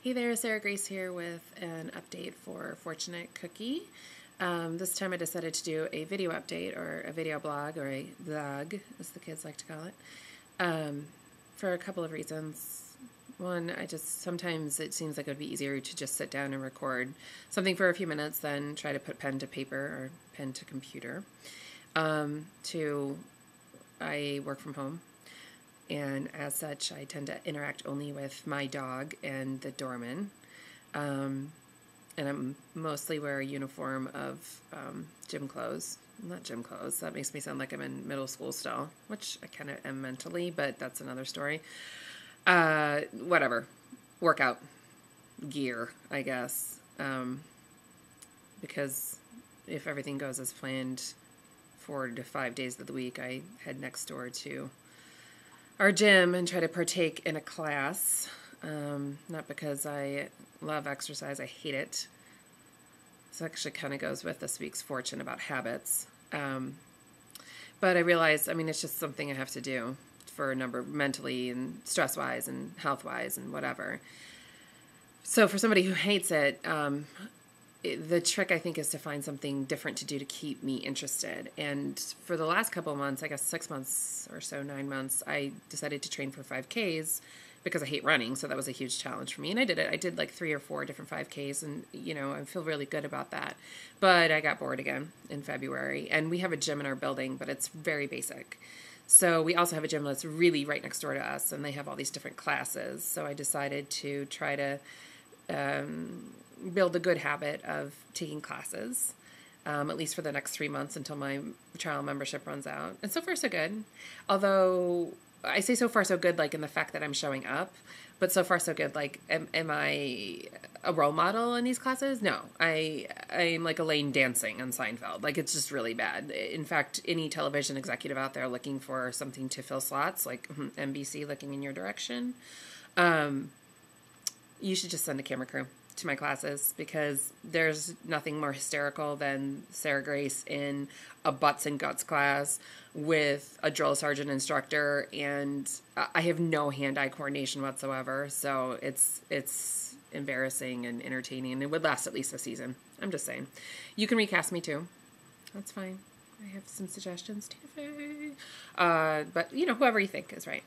Hey there, Sarah Grace here with an update for Fortunate Cookie. This time I decided to do a video update, or a video blog, or a vlog, as the kids like to call it, for a couple of reasons. One, sometimes it seems like it would be easier to just sit down and record something for a few minutes than try to put pen to paper or pen to computer. Two, I work from home. And as such, I tend to interact only with my dog and the doorman. And I mostly wear a uniform of gym clothes. Not gym clothes. That makes me sound like I'm in middle school still, which I kind of am mentally, but that's another story. Whatever. Workout gear, I guess. Because if everything goes as planned 4 to 5 days of the week, I head next door to our gym and try to partake in a class. Not because I love exercise, I hate it. This actually kind of goes with this week's fortune about habits. But I realized, it's just something I have to do for a number, mentally and stress-wise and health-wise and whatever. So for somebody who hates it, the trick, I think, is to find something different to do to keep me interested. And for the last couple of months, I guess 6 months or so, 9 months, I decided to train for 5Ks because I hate running. So that was a huge challenge for me. And I did it. I did like 3 or 4 different 5Ks, and, I feel really good about that. But I got bored again in February. And we have a gym in our building, but it's very basic. So we also have a gym that's really right next door to us, and they have all these different classes. So I decided to try to build a good habit of taking classes, at least for the next 3 months until my trial membership runs out. And so far, so good. Although I say so far, so good, like in the fact that I'm showing up, but so far, so good. Like, am I a role model in these classes? No, I'm like Elaine dancing on Seinfeld. Like, it's just really bad. In fact, any television executive out there looking for something to fill slots, like NBC looking in your direction, you should just send a camera crew to my classes, because there's nothing more hysterical than Sarah Grace in a butts and guts class with a drill sergeant instructor, and I have no hand-eye coordination whatsoever, so it's embarrassing and entertaining, and it would last at least a season. I'm just saying. You can recast me too. That's fine. I have some suggestions, Tiffany. But, whoever you think is right.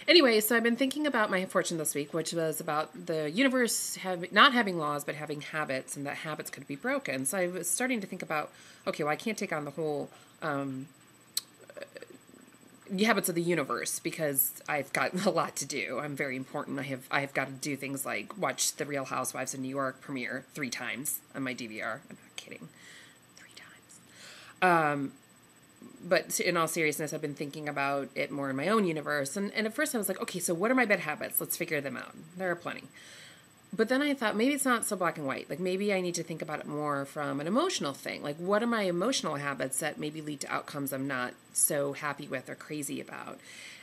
Anyway, so I've been thinking about my fortune this week, which was about the universe not having laws, but having habits, and that habits could be broken. So I was starting to think about, okay, well, I can't take on the whole habits of the universe, because I've got a lot to do. I'm very important. I've got to do things like watch The Real Housewives of New York premiere 3 times on my DVR. I'm not kidding. 3 times. But in all seriousness, I've been thinking about it more in my own universe. And at first I was like, okay, so what are my bad habits? Let's figure them out. There are plenty. But then I thought, maybe it's not so black and white. Like, maybe I need to think about it more from an emotional thing. Like, what are my emotional habits that maybe lead to outcomes I'm not so happy with or crazy about?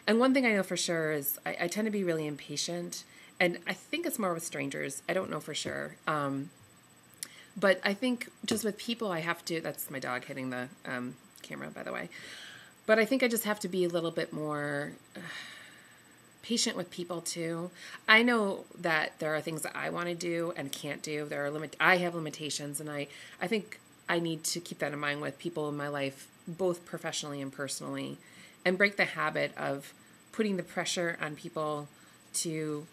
And one thing I know for sure is I tend to be really impatient. And I think it's more with strangers. I don't know for sure. But I think just with people, I have to, that's my dog hitting the camera, by the way. But I think I just have to be a little bit more patient with people too. I know that there are things that I want to do and can't do. I have limitations, and I think I need to keep that in mind with people in my life, both professionally and personally, and break the habit of putting the pressure on people to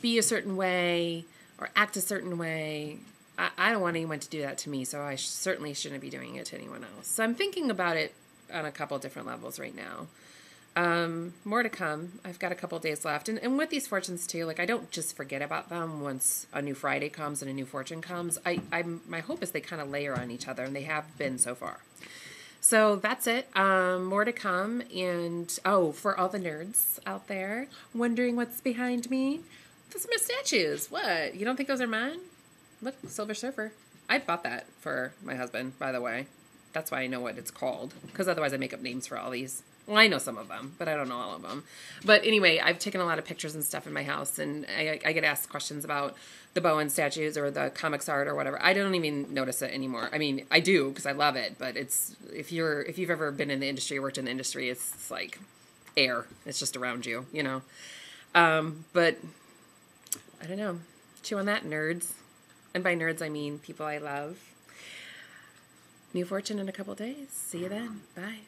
be a certain way or act a certain way. I don't want anyone to do that to me, so I certainly shouldn't be doing it to anyone else. So I'm thinking about it on a couple different levels right now. More to come. I've got a couple days left. And with these fortunes too, like, I don't just forget about them once a new Friday comes and a new fortune comes. My hope is they kind of layer on each other, and they have been so far. So that's it. More to come. And, for all the nerds out there wondering what's behind me, those are my statues. What? You don't think those are mine? Look, Silver Surfer. I bought that for my husband, by the way. That's why I know what it's called, because otherwise I make up names for all these. Well, I know some of them, but I don't know all of them. But anyway, I've taken a lot of pictures and stuff in my house, and I get asked questions about the Bowen statues or the comics art or whatever. I don't even notice it anymore. I do, because I love it, but it's if you've ever been in the industry, worked in the industry, it's like air. It's just around you, But I don't know. Chew on that, nerds. And by nerds, I mean people I love. New Fortune in a couple days. See you then. Bye.